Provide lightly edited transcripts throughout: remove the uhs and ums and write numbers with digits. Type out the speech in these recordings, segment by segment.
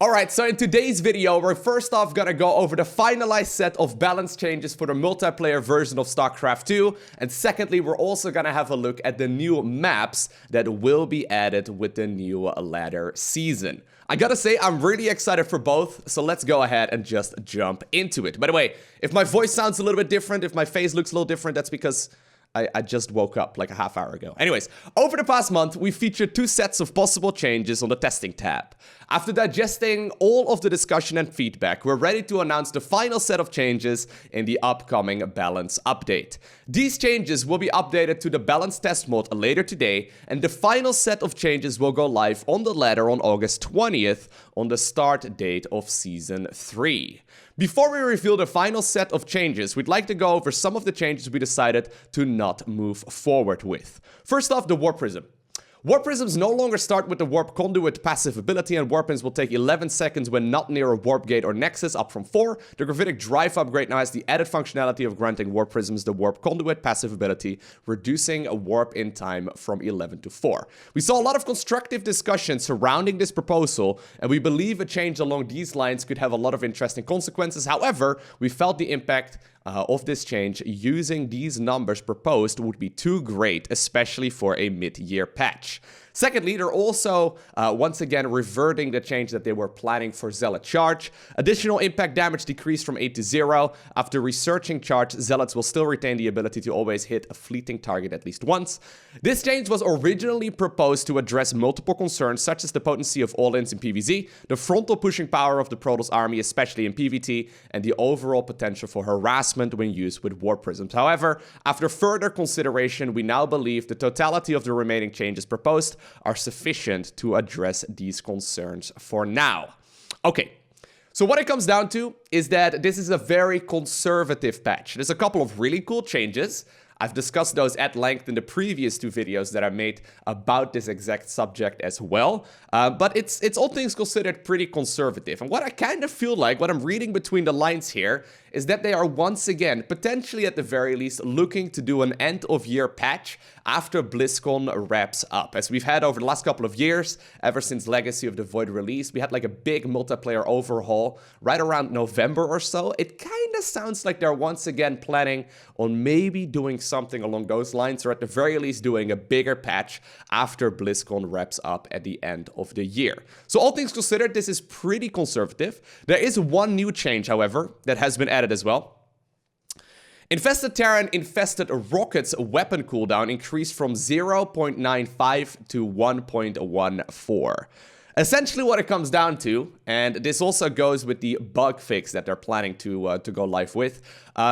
Alright, so in today's video, we're first off gonna go over the finalized set of balance changes for the multiplayer version of StarCraft 2, and secondly, we're also gonna have a look at the new maps that will be added with the new ladder season. I gotta say, I'm really excited for both, so let's go ahead and just jump into it. By the way, if my voice sounds a little bit different, if my face looks a little different, that's because I just woke up like a half hour ago. Anyways, over the past month, we featured two sets of possible changes on the testing tab. After digesting all of the discussion and feedback, we're ready to announce the final set of changes in the upcoming balance update. These changes will be updated to the balance test mode later today, and the final set of changes will go live on the ladder on August 20th on the start date of Season 3. Before we reveal the final set of changes, we'd like to go over some of the changes we decided to not move forward with. First off, the Warp Prism. Warp Prisms no longer start with the Warp Conduit passive ability, and Warp Prisms will take 11 seconds when not near a Warp Gate or Nexus, up from 4. The Gravitic Drive upgrade now has the added functionality of granting Warp Prisms the Warp Conduit passive ability, reducing a warp in time from 11 to 4. We saw a lot of constructive discussion surrounding this proposal, and we believe a change along these lines could have a lot of interesting consequences. However, we felt the impact of this change using these numbers proposed would be too great, especially for a mid-year patch. Secondly, they're also, once again, reverting the change that they were planning for Zealot Charge. Additional impact damage decreased from 8 to 0. After researching Charge, Zealots will still retain the ability to always hit a fleeting target at least once. This change was originally proposed to address multiple concerns, such as the potency of all-ins in PvZ, the frontal pushing power of the Protoss army, especially in PvT, and the overall potential for harassment when used with Warp Prisms. However, after further consideration, we now believe the totality of the remaining changes proposed are sufficient to address these concerns for now. Okay, so what it comes down to is that this is a very conservative patch. There's a couple of really cool changes. I've discussed those at length in the previous two videos that I made about this exact subject as well. But it's all things considered pretty conservative. And what I kind of feel like, what I'm reading between the lines here, is that they are once again, potentially at the very least, looking to do an end-of-year patch after BlizzCon wraps up. As we've had over the last couple of years, ever since Legacy of the Void released, we had like a big multiplayer overhaul right around November or so. It kind of sounds like they're once again planning on maybe doing something along those lines, or at the very least doing a bigger patch after BlizzCon wraps up at the end of the year. So all things considered, this is pretty conservative. There is one new change, however, that has been added as well. Infested Terran Infested Rockets weapon cooldown increased from 0.95 to 1.14. Essentially what it comes down to, and this also goes with the bug fix that they're planning to go live with,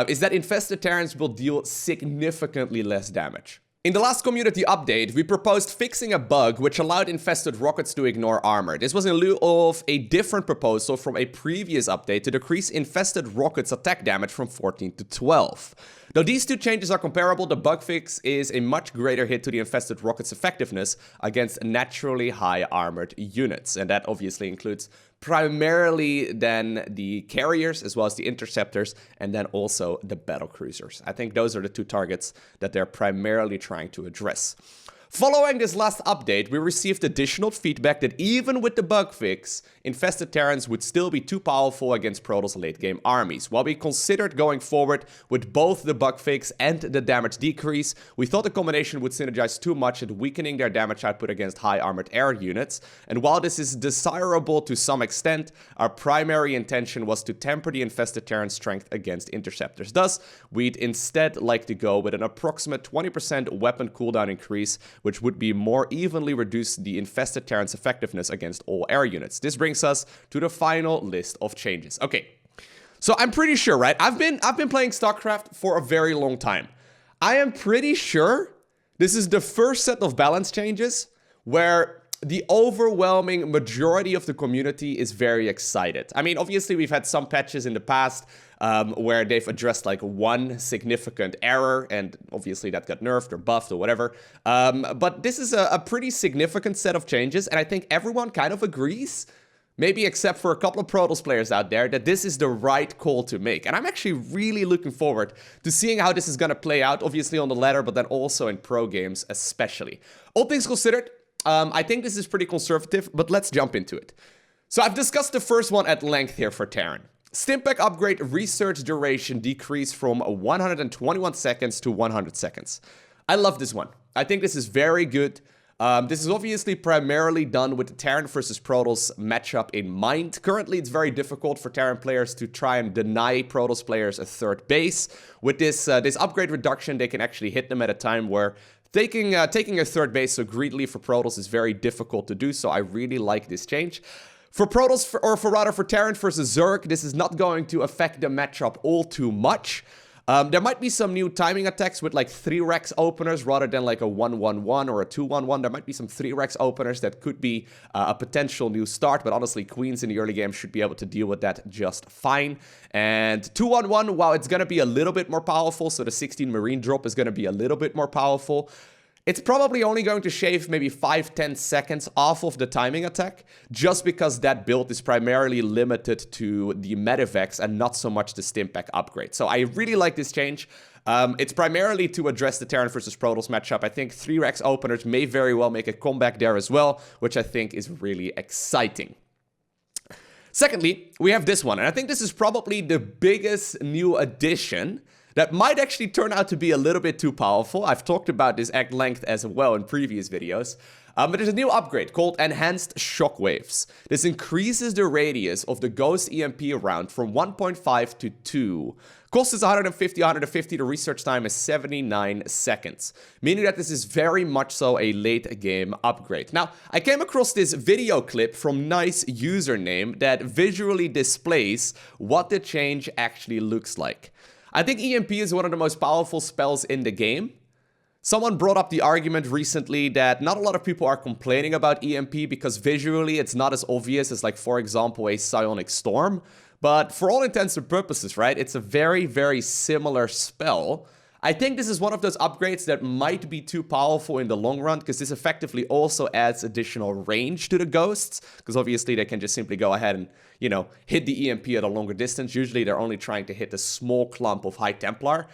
is that Infested Terrans will deal significantly less damage. In the last community update, we proposed fixing a bug which allowed infested rockets to ignore armor. This was in lieu of a different proposal from a previous update to decrease infested rockets' attack damage from 14 to 12. Though these two changes are comparable, the bug fix is a much greater hit to the infested rocket's effectiveness against naturally high armored units. And that obviously includes primarily then the carriers as well as the interceptors, and then also the battle cruisers. I think those are the two targets that they're primarily trying to address. Following this last update, we received additional feedback that even with the bug fix, Infested Terrans would still be too powerful against Protoss late-game armies. While we considered going forward with both the bug fix and the damage decrease, we thought the combination would synergize too much at weakening their damage output against high-armored air units. And while this is desirable to some extent, our primary intention was to temper the Infested Terran strength against interceptors. Thus, we'd instead like to go with an approximate 20% weapon cooldown increase, which would be more evenly reduce the Infested Terran's effectiveness against all air units. This brings us to the final list of changes. Okay, so I'm pretty sure, right? I've been playing StarCraft for a very long time. I am pretty sure this is the first set of balance changes where the overwhelming majority of the community is very excited. I mean, obviously, we've had some patches in the past where they've addressed like one significant error, and obviously that got nerfed or buffed or whatever. But this is a pretty significant set of changes, and I think everyone kind of agrees, maybe except for a couple of Protoss players out there, that this is the right call to make. And I'm actually really looking forward to seeing how this is going to play out, obviously on the ladder, but then also in pro games especially. All things considered, I think this is pretty conservative, but let's jump into it. So I've discussed the first one at length here for Terran. Stimpack upgrade research duration decreased from 121 seconds to 100 seconds. I love this one. I think this is very good. This is obviously primarily done with the Terran versus Protoss matchup in mind. Currently, it's very difficult for Terran players to try and deny Protoss players a third base. With this upgrade reduction, they can actually hit them at a time where taking a third base so greedily for Protoss is very difficult to do, so I really like this change. For Protoss, for Terran versus Zerg, this is not going to affect the matchup all too much. There might be some new timing attacks with like 3 Rex openers rather than like a 1-1-1 or a 2-1-1. There might be some 3 Rex openers that could be a potential new start, but honestly, Queens in the early game should be able to deal with that just fine. And 2-1-1, while it's going to be a little bit more powerful, so the 16 Marine drop is going to be a little bit more powerful, it's probably only going to shave maybe 5-10 seconds off of the timing attack, just because that build is primarily limited to the Medivacs and not so much the Stimpack upgrade. So I really like this change. It's primarily to address the Terran versus Protoss matchup. I think 3 Rex openers may very well make a comeback there as well, which I think is really exciting. Secondly, we have this one, and I think this is probably the biggest new addition that might actually turn out to be a little bit too powerful. I've talked about this at length as well in previous videos. But there's a new upgrade called Enhanced Shockwaves. This increases the radius of the Ghost EMP round from 1.5 to 2. Cost is 150. The research time is 79 seconds. Meaning that this is very much so a late game upgrade. Now, I came across this video clip from Nice Username that visually displays what the change actually looks like. I think EMP is one of the most powerful spells in the game. Someone brought up the argument recently that not a lot of people are complaining about EMP because visually it's not as obvious as, like, for example, a Psionic Storm. But for all intents and purposes, right, it's a very, very similar spell. I think this is one of those upgrades that might be too powerful in the long run, because this effectively also adds additional range to the ghosts, because obviously they can just simply go ahead and, you know, hit the EMP at a longer distance. Usually they're only trying to hit a small clump of High Templar,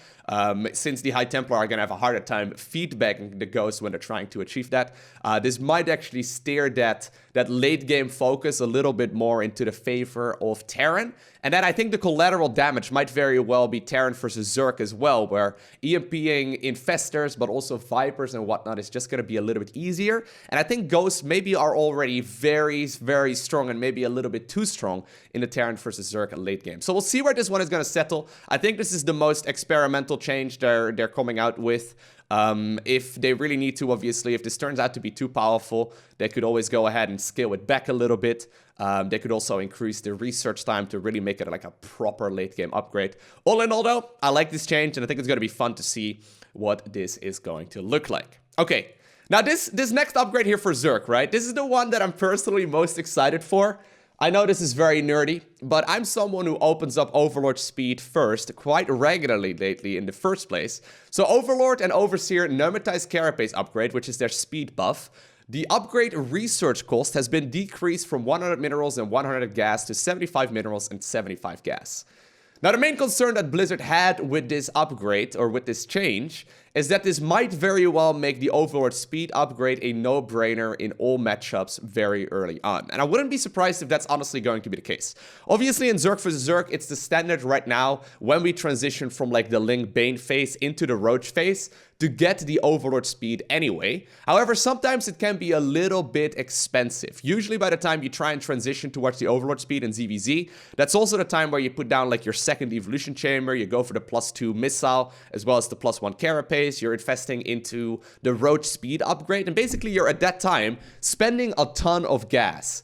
since the High Templar are going to have a harder time feedbacking the ghosts when they're trying to achieve that. This might actually steer that late game focus a little bit more into the favor of Terran. And then I think the collateral damage might very well be Terran versus Zerg as well, where EMPing Infestors, but also Vipers and whatnot is just going to be a little bit easier. And I think Ghosts maybe are already very, very strong and maybe a little bit too strong in the Terran versus Zerg late game. So we'll see where this one is going to settle. I think this is the most experimental change they're coming out with. If they really need to, obviously, if this turns out to be too powerful, they could always go ahead and scale it back a little bit. They could also increase the research time to really make it like a proper late game upgrade. All in all though, I like this change and I think it's going to be fun to see what this is going to look like. Okay, now this next upgrade here for Zerg, right? This is the one that I'm personally most excited for. I know this is very nerdy, but I'm someone who opens up Overlord speed first quite regularly lately in the first place. So Overlord and Overseer Pneumatized Carapace upgrade, which is their speed buff. The upgrade research cost has been decreased from 100 minerals and 100 gas to 75 minerals and 75 gas. Now, the main concern that Blizzard had with this upgrade, or with this change, is that this might very well make the Overlord speed upgrade a no-brainer in all matchups very early on. And I wouldn't be surprised if that's honestly going to be the case. Obviously, in Zerg vs. Zerg, it's the standard right now when we transition from like the Ling Bane phase into the Roach phase to get the Overlord speed anyway. However, sometimes it can be a little bit expensive. Usually by the time you try and transition towards the Overlord speed in ZVZ, that's also the time where you put down like your second evolution chamber, you go for the +2 missile, as well as the +1 carapace, you're investing into the Roach speed upgrade, and basically you're at that time spending a ton of gas.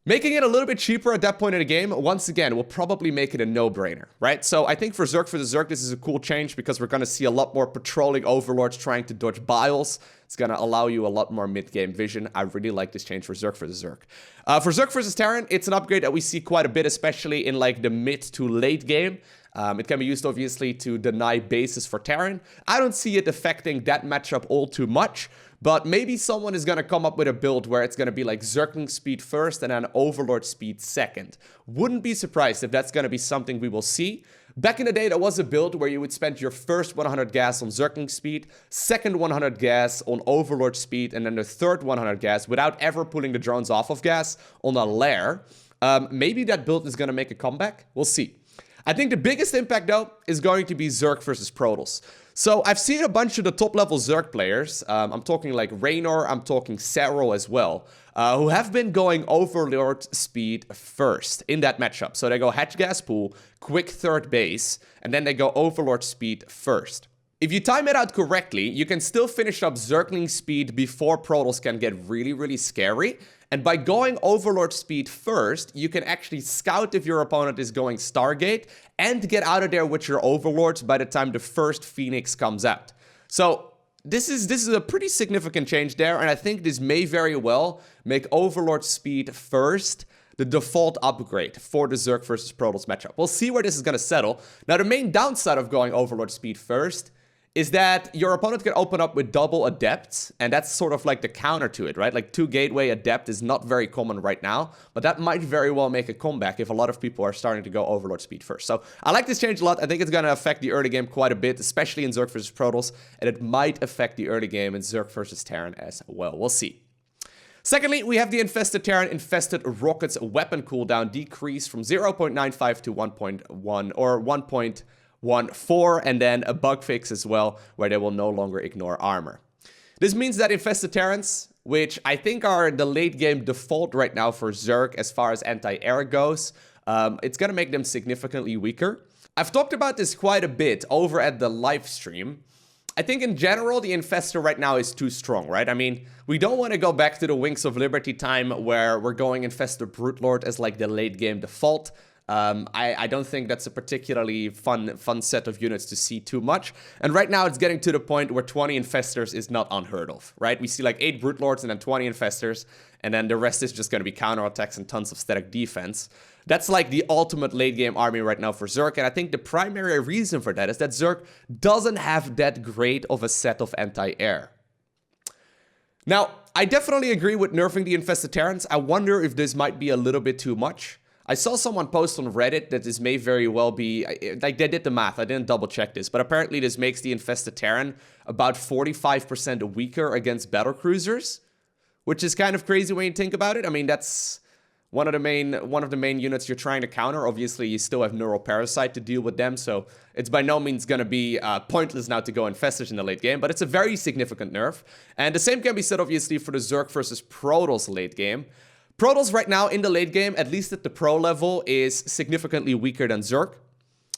Making it a little bit cheaper at that point in the game, once again, will probably make it a no-brainer, right? So I think for the Zerg, this is a cool change because we're going to see a lot more patrolling Overlords trying to dodge Biles. It's going to allow you a lot more mid-game vision. I really like this change for Zerg vs. Zerg. For Zerg vs. Terran, it's an upgrade that we see quite a bit, especially in like the mid to late game. It can be used, obviously, to deny bases for Terran. I don't see it affecting that matchup all too much, but maybe someone is going to come up with a build where it's going to be like Zergling speed first and then Overlord speed second. Wouldn't be surprised if that's going to be something we will see. Back in the day, there was a build where you would spend your first 100 gas on Zergling speed, second 100 gas on Overlord speed, and then the third 100 gas without ever pulling the drones off of gas on a lair. Maybe that build is going to make a comeback. We'll see. I think the biggest impact, though, is going to be Zerg versus Protoss. So I've seen a bunch of the top-level Zerg players, I'm talking like Raynor, I'm talking Serral as well, who have been going Overlord speed first in that matchup. So they go Hatch Gas Pool, quick third base, and then they go Overlord speed first. If you time it out correctly, you can still finish up Zergling speed before Protoss can get really, really scary. And by going Overlord speed first, you can actually scout if your opponent is going Stargate and get out of there with your Overlords by the time the first Phoenix comes out. So this is a pretty significant change there, and I think this may very well make Overlord speed first the default upgrade for the Zerg versus Protoss matchup. We'll see where this is going to settle. Now, the main downside of going Overlord speed first is that your opponent can open up with double Adepts, and that's sort of like the counter to it, right? Like 2 Gateway Adept is not very common right now, but that might very well make a comeback if a lot of people are starting to go Overlord speed first. So I like this change a lot. I think it's going to affect the early game quite a bit, especially in Zerg versus Protoss, and it might affect the early game in Zerg versus Terran as well. We'll see. Secondly, we have the Infested Terran Infested Rockets weapon cooldown decreased from 0.95 to 1.1 or 1.14, and then a bug fix as well, where they will no longer ignore armor. This means that Infested Terrans, which I think are the late game default right now for Zerg as far as anti-air goes, it's going to make them significantly weaker. I've talked about this quite a bit over at the live stream. I think in general, the Infestor right now is too strong, right? I mean, we don't want to go back to the Wings of Liberty time where we're going Infestor Broodlord as like the late game default. I don't think that's a particularly fun set of units to see too much. And right now it's getting to the point where 20 Infestors is not unheard of, right? We see like 8 Broodlords and then 20 Infestors, and then the rest is just going to be counterattacks and tons of static defense. That's like the ultimate late game army right now for Zerg, and I think the primary reason for that is that Zerg doesn't have that great of a set of anti-air. Now, I definitely agree with nerfing the Infested Terrans. I wonder if this might be a little bit too much. I saw someone post on Reddit that this may very well be, like they did the math, I didn't double check this, but apparently this makes the Infested Terran about 45% weaker against battlecruisers, which is kind of crazy when you think about it. I mean, that's one of the main units you're trying to counter. Obviously, you still have Neural Parasite to deal with them, so it's by no means going to be pointless now to go Infestors in the late game, but it's a very significant nerf. And the same can be said, obviously, for the Zerg versus Protoss late game. Protoss right now in the late game, at least at the pro level, is significantly weaker than Zerg.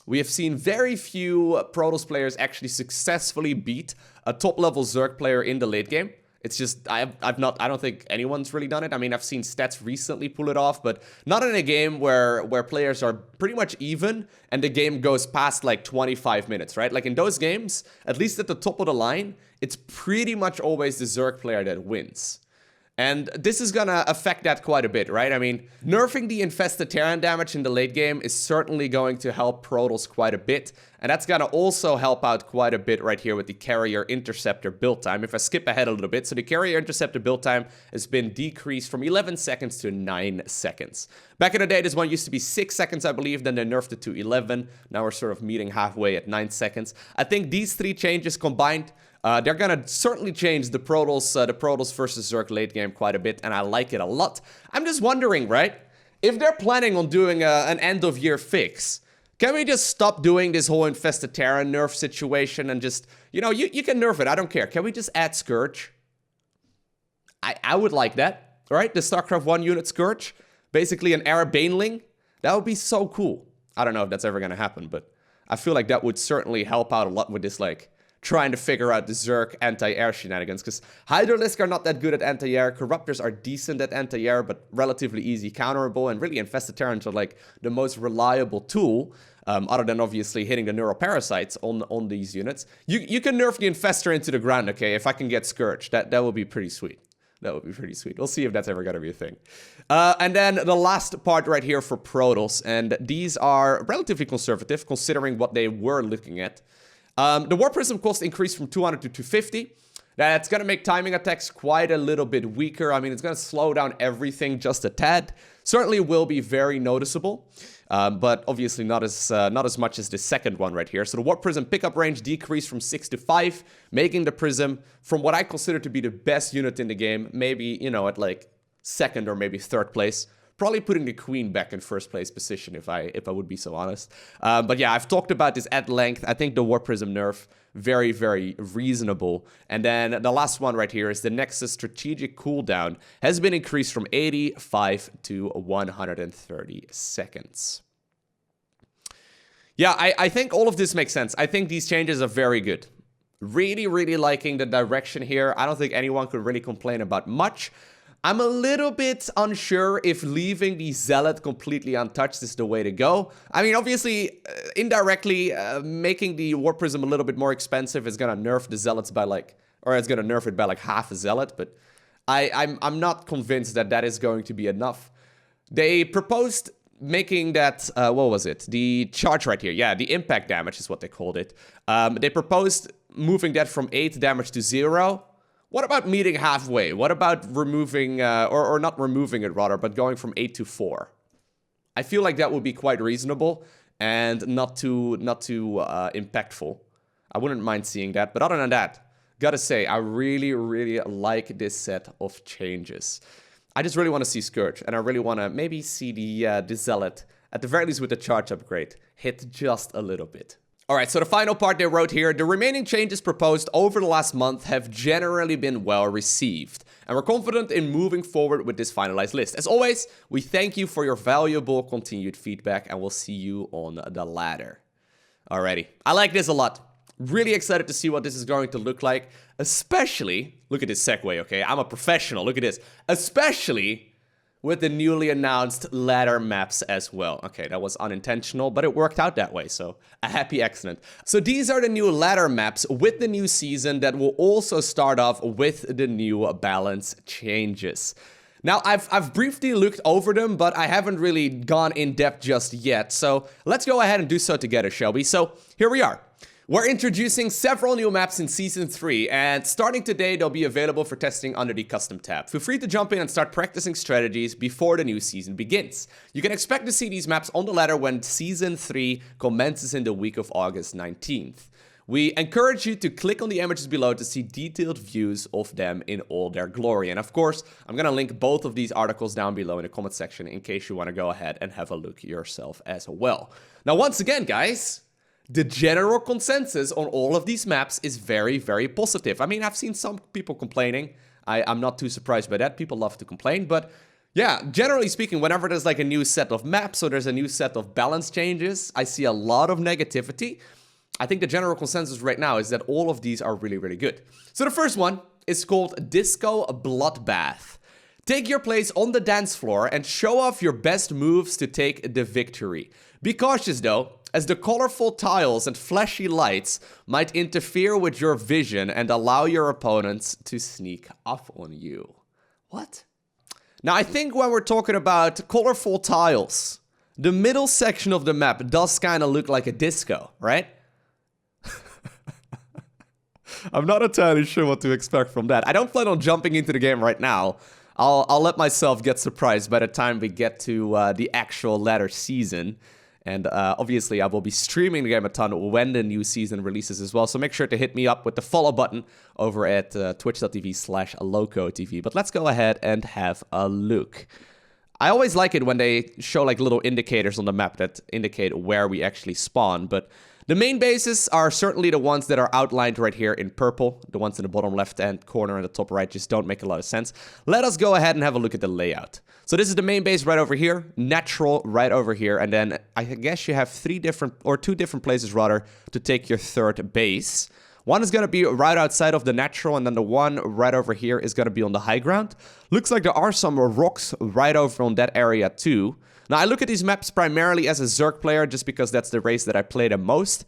We have seen very few Protoss players actually successfully beat a top-level Zerg player in the late game. It's just, I don't think anyone's really done it. I mean, I've seen stats recently pull it off, but not in a game where players are pretty much even and the game goes past like 25 minutes, right? Like in those games, at least at the top of the line, it's pretty much always the Zerg player that wins. And this is gonna affect that quite a bit, right? I mean, nerfing the Infested Terran damage in the late game is certainly going to help Protoss quite a bit. And that's gonna also help out quite a bit right here with the Carrier Interceptor build time. If I skip ahead a little bit, so the Carrier Interceptor build time has been decreased from 11 seconds to 9 seconds. Back in the day, this one used to be 6 seconds, I believe, then they nerfed it to 11. Now we're sort of meeting halfway at 9 seconds. I think these 3 changes combined, they're gonna certainly change the Protoss versus Zerg late game quite a bit, and I like it a lot. I'm just wondering, right? If they're planning on doing an end-of-year fix, can we just stop doing this whole Infested Terran nerf situation and just, you know, you can nerf it, I don't care. Can we just add Scourge? I would like that, right? The StarCraft 1 unit Scourge, basically an Air Baneling. That would be so cool. I don't know if that's ever gonna happen, but I feel like that would certainly help out a lot with this, like, trying to figure out the Zerg anti-air shenanigans, because Hydralisk are not that good at anti-air, Corruptors are decent at anti-air, but relatively easy counterable, and really Infested Terrans are like the most reliable tool, other than obviously hitting the Neural Parasites on these units. You can nerf the Infestor into the ground, okay, if I can get Scourge, that would be pretty sweet. That would be pretty sweet. We'll see if that's ever gonna be a thing. And then the last part right here for Protoss, and these are relatively conservative, considering what they were looking at. The War Prism cost increased from 200 to 250. That's going to make timing attacks quite a little bit weaker. I mean, it's going to slow down everything just a tad. certainly will be very noticeable. But obviously not as much as the second one right here. So the Warp Prism pickup range decreased from 6 to 5, making the Prism, from what I consider to be the best unit in the game, maybe, you know, at like second or maybe third place. Probably putting the Queen back in first place position if I would be so honest. But yeah, I've talked about this at length. I think the Warp Prism nerf, very, very reasonable. And then the last one right here is the Nexus strategic cooldown has been increased from 85 to 130 seconds. Yeah, I think all of this makes sense. I think these changes are very good. Really, really liking the direction here. I don't think anyone could really complain about much. I'm a little bit unsure if leaving the Zealot completely untouched is the way to go. I mean, obviously, indirectly, making the Warp Prism a little bit more expensive is going to nerf the Zealots by like, or it's going to nerf it by like half a Zealot, but I'm not convinced that that is going to be enough. They proposed making that, what was it? The charge right here. Yeah, the impact damage is what they called it. They proposed moving that from 8 damage to 0. What about meeting halfway? What about removing, or not removing it rather, but going from 8 to 4? I feel like that would be quite reasonable and not too impactful. I wouldn't mind seeing that. But other than that, gotta say, I really, really like this set of changes. I just really want to see Scourge, and I really want to maybe see the Zealot, at the very least with the charge upgrade, hit just a little bit. Alright, so the final part they wrote here, the remaining changes proposed over the last month have generally been well received, and we're confident in moving forward with this finalized list. As always, we thank you for your valuable continued feedback, and we'll see you on the ladder. Alrighty, I like this a lot. Really excited to see what this is going to look like, especially, look at this segue, okay? I'm a professional, look at this. Especially with the newly announced ladder maps as well. Okay, that was unintentional, but it worked out that way, so a happy accident. So these are the new ladder maps with the new season that will also start off with the new balance changes. Now, I've briefly looked over them, but I haven't really gone in depth just yet, so let's go ahead and do so together, shall we? So here we are. We're introducing several new maps in Season 3, and starting today, they'll be available for testing under the Custom tab. Feel free to jump in and start practicing strategies before the new season begins. You can expect to see these maps on the ladder when Season 3 commences in the week of August 19th. We encourage you to click on the images below to see detailed views of them in all their glory. And of course, I'm going to link both of these articles down below in the comment section in case you want to go ahead and have a look yourself as well. Now, once again, guys, the general consensus on all of these maps is very, very positive. I mean, I've seen some people complaining. I'm not too surprised by that. People love to complain. But yeah, generally speaking, whenever there's like a new set of maps or there's a new set of balance changes, I see a lot of negativity. I think the general consensus right now is that all of these are really, really good. So the first one is called Disco Bloodbath. Take your place on the dance floor and show off your best moves to take the victory. Be cautious though, as the colorful tiles and flashy lights might interfere with your vision and allow your opponents to sneak up on you. What? Now, I think when we're talking about colorful tiles, the middle section of the map does kind of look like a disco, right? I'm not entirely sure what to expect from that. I don't plan on jumping into the game right now. I'll let myself get surprised by the time we get to the actual ladder season. And obviously, I will be streaming the game a ton when the new season releases as well. So make sure to hit me up with the follow button over at twitch.tv/LowkoTV. But let's go ahead and have a look. I always like it when they show like little indicators on the map that indicate where we actually spawn. But the main bases are certainly the ones that are outlined right here in purple. The ones in the bottom left-hand corner and the top right just don't make a lot of sense. Let us go ahead and have a look at the layout. So this is the main base right over here, natural right over here, and then I guess you have two different places rather to take your third base. One is going to be right outside of the natural, and then the one right over here is going to be on the high ground. Looks like there are some rocks right over on that area too. Now, I look at these maps primarily as a Zerg player just because that's the race that I play the most.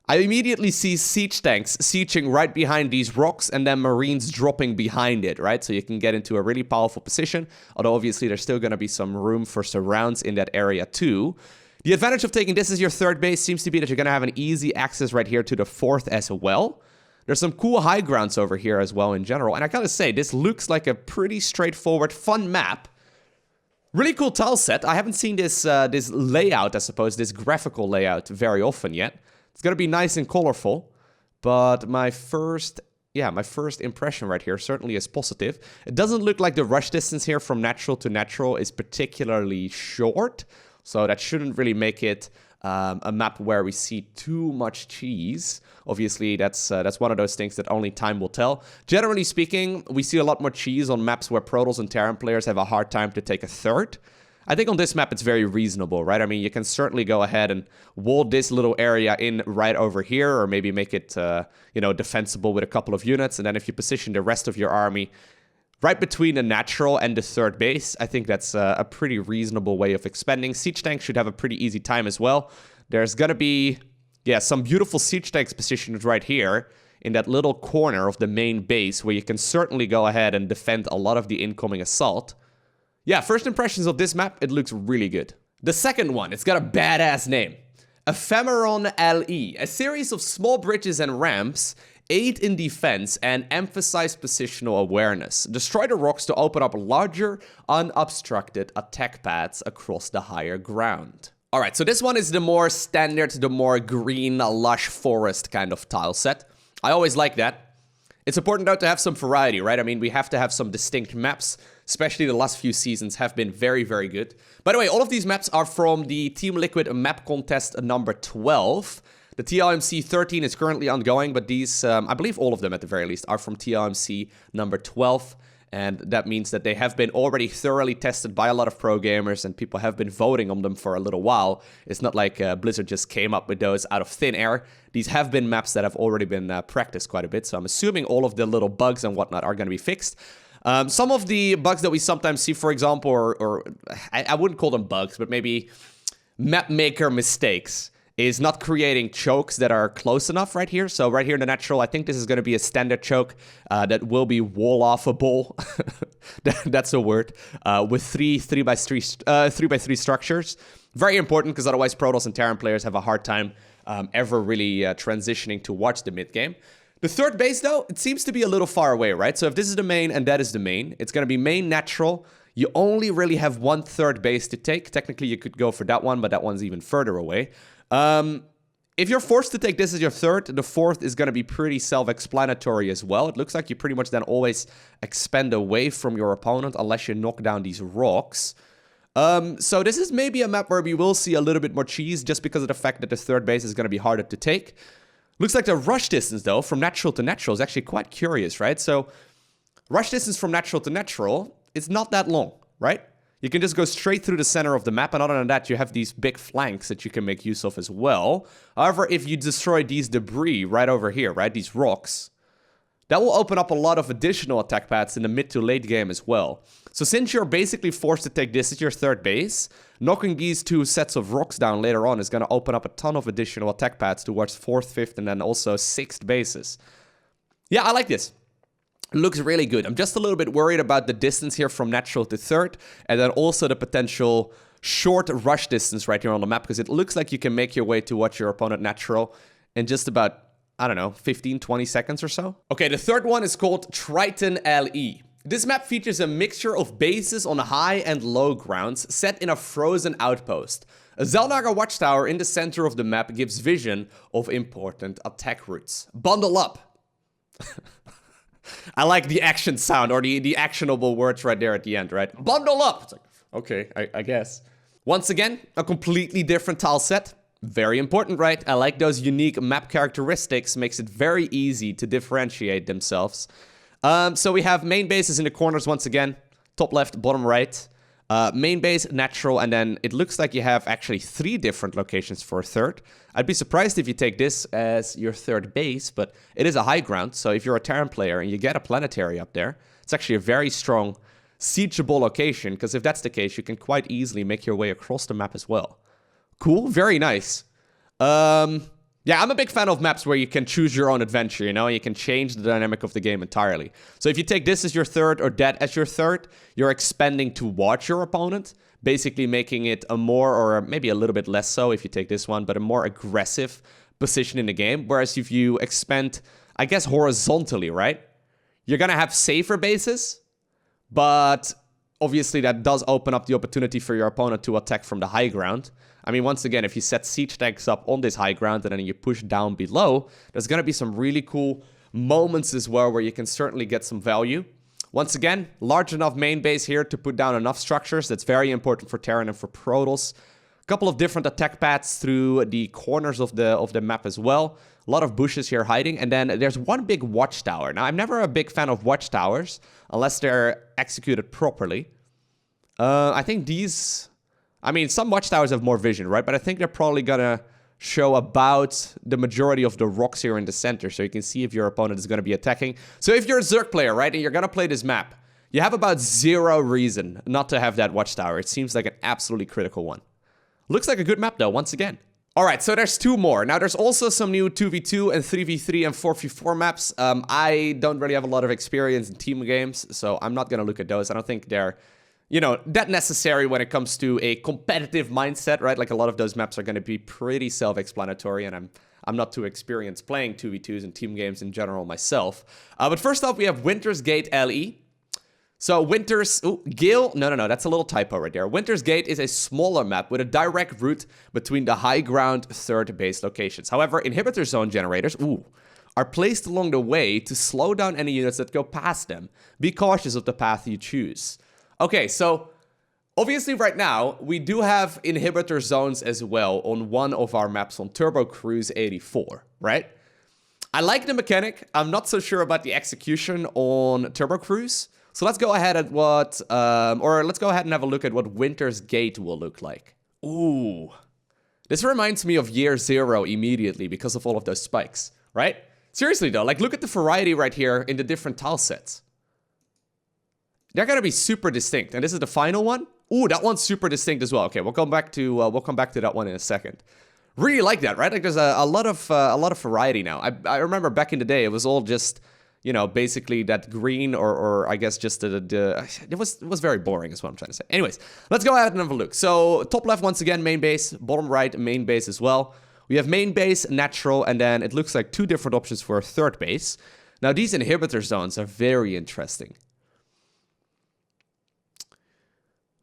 I immediately see siege tanks sieging right behind these rocks and then marines dropping behind it, right? So you can get into a really powerful position, although obviously there's still going to be some room for surrounds in that area too. The advantage of taking this as your third base seems to be that you're going to have an easy access right here to the fourth as well. There's some cool high grounds over here as well in general, and I gotta say, this looks like a pretty straightforward, fun map. Really cool tile set. I haven't seen this this layout, I suppose, this graphical layout very often yet. It's gonna be nice and colorful, but my first impression right here certainly is positive. It doesn't look like the rush distance here from natural to natural is particularly short, so that shouldn't really make it a map where we see too much cheese. Obviously, that's one of those things that only time will tell. Generally speaking, we see a lot more cheese on maps where Protoss and Terran players have a hard time to take a third. I think on this map, it's very reasonable, right? I mean, you can certainly go ahead and wall this little area in right over here, or maybe make it, you know, defensible with a couple of units. And then if you position the rest of your army right between the natural and the third base, I think that's a pretty reasonable way of expanding. Siege tanks should have a pretty easy time as well. There's gonna be, yeah, some beautiful siege tanks positioned right here in that little corner of the main base where you can certainly go ahead and defend a lot of the incoming assault. Yeah, first impressions of this map, it looks really good. The second one, it's got a badass name. Femoral L II, a series of small bridges and ramps aid in defense and emphasize positional awareness. Destroy the rocks to open up larger, unobstructed attack paths across the higher ground. Alright, so this one is the more standard, the more green, lush forest kind of tile set. I always like that. It's important though to have some variety, right? I mean, we have to have some distinct maps, especially the last few seasons have been very, very good. By the way, all of these maps are from the Team Liquid map contest number 12. The TLMC 13 is currently ongoing, but these, I believe all of them at the very least, are from TLMC number 12. And that means that they have been already thoroughly tested by a lot of pro gamers, and people have been voting on them for a little while. It's not like Blizzard just came up with those out of thin air. These have been maps that have already been practiced quite a bit, so I'm assuming all of the little bugs and whatnot are going to be fixed. Some of the bugs that we sometimes see, for example, or I wouldn't call them bugs, but maybe map maker mistakes, is not creating chokes that are close enough right here. So right here in the natural, I think this is going to be a standard choke that will be wall-offable. That's a word. With three by three structures. Very important, because otherwise Protoss and Terran players have a hard time ever really transitioning to watch the mid-game. The third base, though, it seems to be a little far away, right? So if this is the main and that is the main, it's going to be main natural. You only really have one third base to take. Technically, you could go for that one, but that one's even further away. If you're forced to take this as your third, the fourth is going to be pretty self-explanatory as well. It looks like you pretty much then always expand away from your opponent unless you knock down these rocks. So this is maybe a map where we will see a little bit more cheese just because of the fact that the third base is going to be harder to take. Looks like the rush distance, though, from natural to natural is actually quite curious, right? So rush distance from natural to natural, it's not that long, right? You can just go straight through the center of the map, and other than that, you have these big flanks that you can make use of as well. However, if you destroy these debris right over here, right, these rocks, that will open up a lot of additional attack paths in the mid to late game as well. So since you're basically forced to take this as your third base, knocking these two sets of rocks down later on is going to open up a ton of additional attack paths towards 4th, 5th, and then also 6th bases. Yeah, I like this. Looks really good. I'm just a little bit worried about the distance here from natural to third, and then also the potential short rush distance right here on the map, because it looks like you can make your way towards your opponent natural in just about, I don't know, 15, 20 seconds or so. Okay, the third one is called Triton L II. This map features a mixture of bases on high and low grounds set in a frozen outpost. A Zelnaga watchtower in the center of the map gives vision of important attack routes. Bundle up! I like the action sound, or the actionable words right there at the end, right? Bundle up! It's like, okay, I guess. Once again, a completely different tile set. Very important, right? I like those unique map characteristics. Makes it very easy to differentiate themselves. So we have main bases in the corners once again. Top left, bottom right. Main base, natural, and then it looks like you have actually 3 different locations for a third. I'd be surprised if you take this as your third base, but it is a high ground, so if you're a Terran player and you get a planetary up there, it's actually a very strong siegeable location, because if that's the case, you can quite easily make your way across the map as well. Cool, very nice. Yeah, I'm a big fan of maps where you can choose your own adventure, you know? You can change the dynamic of the game entirely. So if you take this as your third or that as your third, you're expanding towards your opponent, basically making it a more, or maybe a little bit less so if you take this one, but a more aggressive position in the game. Whereas if you expand, I guess, horizontally, right? You're gonna have safer bases, but obviously that does open up the opportunity for your opponent to attack from the high ground. I mean, once again, if you set siege tanks up on this high ground and then you push down below, there's going to be some really cool moments as well where you can certainly get some value. Once again, large enough main base here to put down enough structures. That's very important for Terran and for Protoss. A couple of different attack paths through the corners of the map as well. A lot of bushes here hiding. And then there's one big watchtower. Now, I'm never a big fan of watchtowers unless they're executed properly. I think these... I mean, some watchtowers have more vision, right? But I think they're probably gonna show about the majority of the rocks here in the center, so you can see if your opponent is gonna be attacking. So if you're a Zerg player, right, and you're gonna play this map, you have about 0 reason not to have that watchtower. It seems like an absolutely critical one. Looks like a good map, though, once again. All right, so there's 2 more. Now, there's also some new 2v2 and 3v3 and 4v4 maps. I don't really have a lot of experience in team games, so I'm not gonna look at those. I don't think they're... you know, that necessary when it comes to a competitive mindset, right? Like a lot of those maps are going to be pretty self-explanatory, and I'm not too experienced playing 2v2s and team games in general myself. But first off, we have Winter's Gate LE. So Winter's... Ooh, Gale... No, that's a little typo right there. Winter's Gate is a smaller map with a direct route between the high ground third base locations. However, inhibitor zone generators... Ooh... are placed along the way to slow down any units that go past them. Be cautious of the path you choose. Okay, so obviously right now, we do have inhibitor zones as well on one of our maps on Turbo Cruise 84, right? I like the mechanic. I'm not so sure about the execution on Turbo Cruise. So let's go ahead and let's go ahead and have a look at what Winter's Gate will look like. Ooh. This reminds me of Year Zero immediately because of all of those spikes, right? Seriously though, like look at the variety right here in the different tile sets. They're gonna be super distinct, and this is the final one. Ooh, that one's super distinct as well. Okay, we'll come back to that one in a second. Really like that, right? Like there's a lot of variety now. I remember back in the day, it was all just, you know, basically that green or I guess just it was very boring is what I'm trying to say. Anyways, let's go ahead and have a look. So top left once again main base, bottom right main base as well. We have main base, natural, and then it looks like 2 different options for a third base. Now these inhibitor zones are very interesting.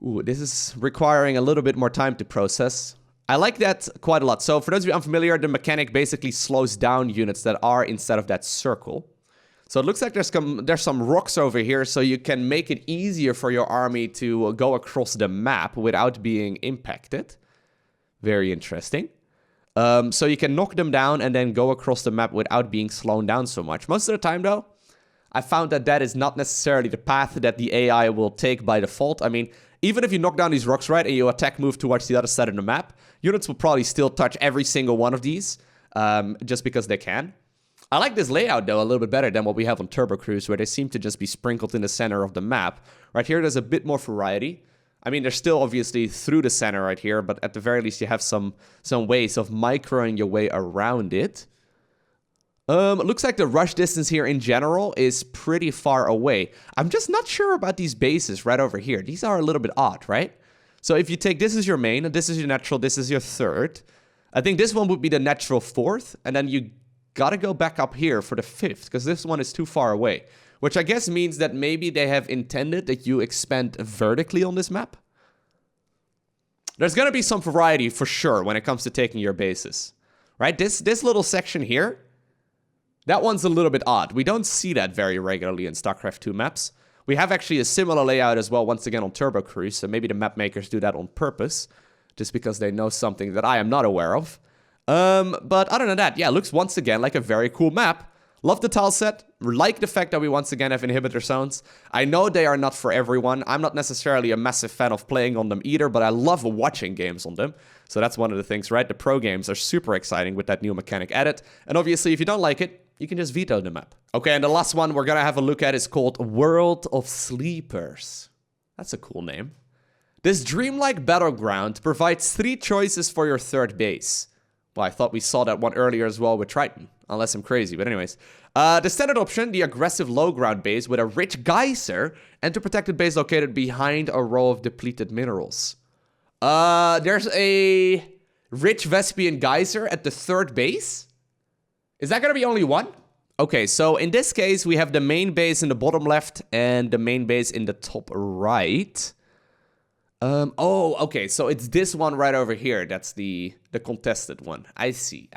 Ooh, this is requiring a little bit more time to process. I like that quite a lot. So for those of you unfamiliar, the mechanic basically slows down units that are instead of that circle. So it looks like there's some rocks over here, so you can make it easier for your army to go across the map without being impacted. Very interesting. So you can knock them down and then go across the map without being slowed down so much. Most of the time, though, I found that that is not necessarily the path that the AI will take by default. I mean, even if you knock down these rocks, right, and you attack move towards the other side of the map, units will probably still touch every single one of these, just because they can. I like this layout, though, a little bit better than what we have on Turbo Cruise, where they seem to just be sprinkled in the center of the map. Right here, there's a bit more variety. I mean, they're still obviously through the center right here, but at the very least, you have some ways of microing your way around it. Looks like the rush distance here in general is pretty far away. I'm just not sure about these bases right over here. These are a little bit odd, right? So if you take this is your main, this is your natural, this is your third. I think this one would be the natural fourth, and then you gotta go back up here for the fifth, because this one is too far away. Which I guess means that maybe they have intended that you expand vertically on this map. There's gonna be some variety for sure when it comes to taking your bases. Right? This little section here, that one's a little bit odd. We don't see that very regularly in StarCraft 2 maps. We have actually a similar layout as well, once again on Turbo Cruise, so maybe the map makers do that on purpose, just because they know something that I am not aware of. But other than that, yeah, it looks once again like a very cool map. Love the tile set, like the fact that we once again have inhibitor zones. I know they are not for everyone. I'm not necessarily a massive fan of playing on them either, but I love watching games on them. So that's one of the things, right? The pro games are super exciting with that new mechanic added. And obviously, if you don't like it, you can just veto the map. Okay, and the last one we're gonna have a look at is called World of Sleepers. That's a cool name. This dreamlike battleground provides 3 choices for your third base. Well, I thought we saw that one earlier as well with Triton, unless I'm crazy, but anyways. The standard option, the aggressive low ground base with a rich geyser, and the protected base located behind a row of depleted minerals. There's a rich Vespian geyser at the third base? Is that gonna be only one? Okay, so in this case, we have the main base in the bottom left and the main base in the top right. Oh, okay, so it's this one right over here. That's the contested one. I see.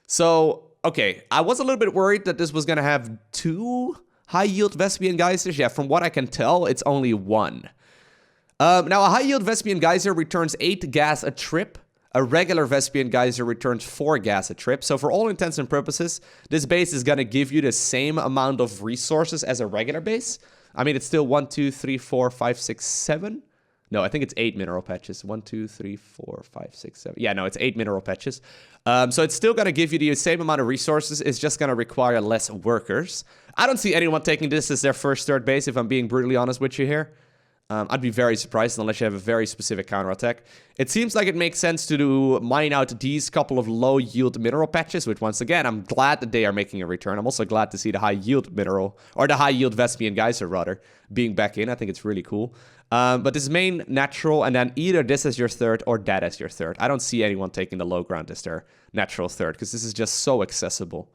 So, okay, I was a little bit worried that this was going to have 2 high-yield Vespian geysers. Yeah, from what I can tell, it's only 1. Now, a high-yield Vespian geyser returns 8 gas a trip. A regular Vespian geyser returns 4 gas a trip. So for all intents and purposes, this base is going to give you the same amount of resources as a regular base. I mean, it's still 1, 2, 3, 4, 5, 6, 7. No, I think it's 8 mineral patches. 1, 2, 3, 4, 5, 6, 7. Yeah, no, it's 8 mineral patches. So it's still going to give you the same amount of resources. It's just going to require less workers. I don't see anyone taking this as their first third base, if I'm being brutally honest with you here. I'd be very surprised unless you have a very specific counterattack. It seems like it makes sense to mine out these couple of low-yield mineral patches, which once again, I'm glad that they are making a return. I'm also glad to see the high-yield mineral, or the high-yield Vespian geyser, rather, being back in. I think it's really cool. But this main natural, and then either this as your third or that as your third. I don't see anyone taking the low ground as their natural third, because this is just so accessible,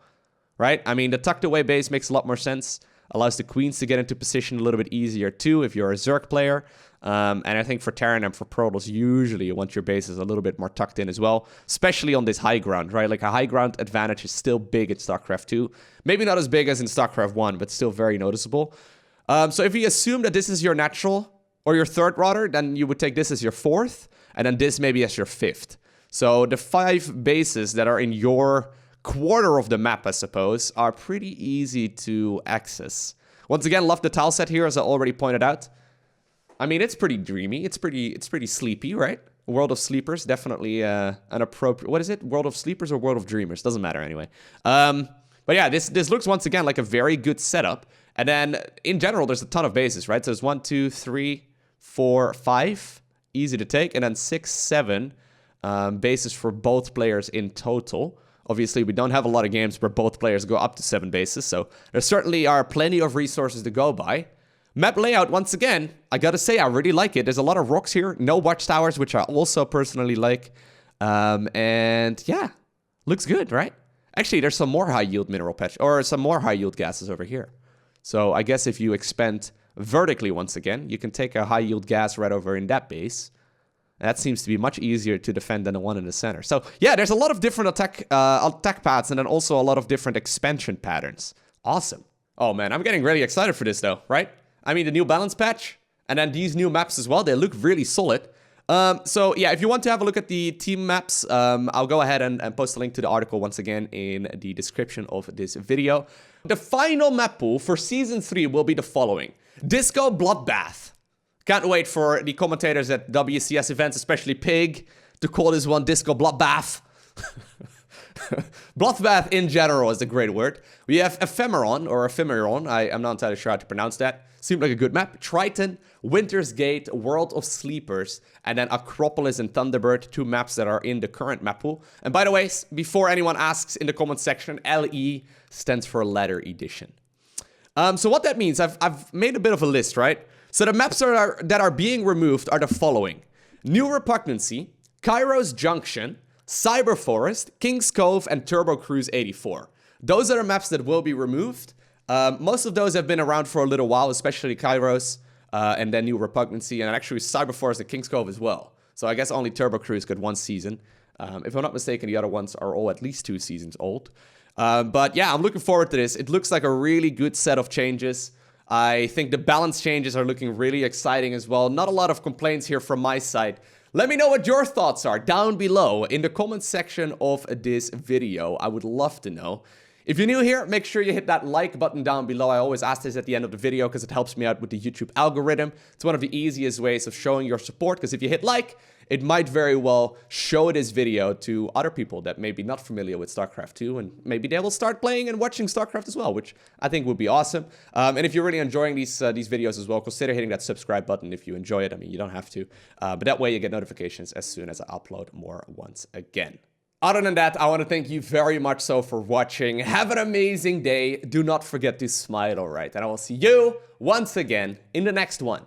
right? I mean, the tucked-away base makes a lot more sense. Allows the queens to get into position a little bit easier too if you're a Zerg player. And I think for Terran and for Protoss, usually you want your bases a little bit more tucked in as well. Especially on this high ground, right? Like a high ground advantage is still big in StarCraft 2. Maybe not as big as in StarCraft 1, but still very noticeable. So if you assume that this is your natural, or your third rather, then you would take this as your fourth. And then this maybe as your fifth. So the 5 bases that are in your quarter of the map, I suppose, are pretty easy to access. Once again, love the tile set here, as I already pointed out. I mean, it's pretty dreamy. It's pretty sleepy, right? World of Sleepers, definitely an appropriate... What is it? World of Sleepers or World of Dreamers? Doesn't matter anyway. But yeah, this looks once again like a very good setup. And then in general, there's a ton of bases, right? So there's 1, 2, 3, 4, 5, easy to take, and then 6, 7 bases for both players in total. Obviously, we don't have a lot of games where both players go up to 7 bases, so there certainly are plenty of resources to go by. Map layout, once again, I gotta say, I really like it. There's a lot of rocks here, no watchtowers, which I also personally like. And yeah, looks good, right? Actually, there's some more high-yield mineral patch, or some more high-yield gases over here. So I guess if you expand vertically once again, you can take a high-yield gas right over in that base. That seems to be much easier to defend than the one in the center. So yeah, there's a lot of different attack paths, and then also a lot of different expansion patterns. Awesome. Oh man, I'm getting really excited for this though, right? I mean, the new balance patch, and then these new maps as well, they look really solid. So yeah, if you want to have a look at the team maps, I'll go ahead and post a link to the article once again in the description of this video. The final map pool for Season 3 will be the following. Disco Bloodbath. Can't wait for the commentators at WCS events, especially Pig, to call this one Disco Bloodbath. Bloodbath in general is a great word. We have Ephemeron, I'm not entirely sure how to pronounce that. Seemed like a good map. Triton, Winter's Gate, World of Sleepers, and then Acropolis and Thunderbird, 2 maps that are in the current map pool. And by the way, before anyone asks in the comment section, LE stands for Ladder Edition. So what that means, I've made a bit of a list, right? So the maps that are being removed are the following. New Repugnancy, Kairos Junction, Cyber Forest, King's Cove, and Turbo Cruise 84. Those are the maps that will be removed. Most of those have been around for a little while, especially Kairos, and then New Repugnancy, and actually Cyber Forest and King's Cove as well. So I guess only Turbo Cruise got 1 season. If I'm not mistaken, the other ones are all at least 2 seasons old. But yeah, I'm looking forward to this. It looks like a really good set of changes. I think the balance changes are looking really exciting as well. Not a lot of complaints here from my side. Let me know what your thoughts are down below in the comments section of this video. I would love to know. If you're new here, make sure you hit that like button down below. I always ask this at the end of the video because it helps me out with the YouTube algorithm. It's one of the easiest ways of showing your support, because if you hit like, it might very well show this video to other people that may be not familiar with StarCraft 2, and maybe they will start playing and watching StarCraft as well, which I think would be awesome. And if you're really enjoying these videos as well, consider hitting that subscribe button if you enjoy it. I mean, you don't have to, but that way you get notifications as soon as I upload more once again. Other than that, I want to thank you very much so for watching. Have an amazing day. Do not forget to smile, alright? And I will see you once again in the next one.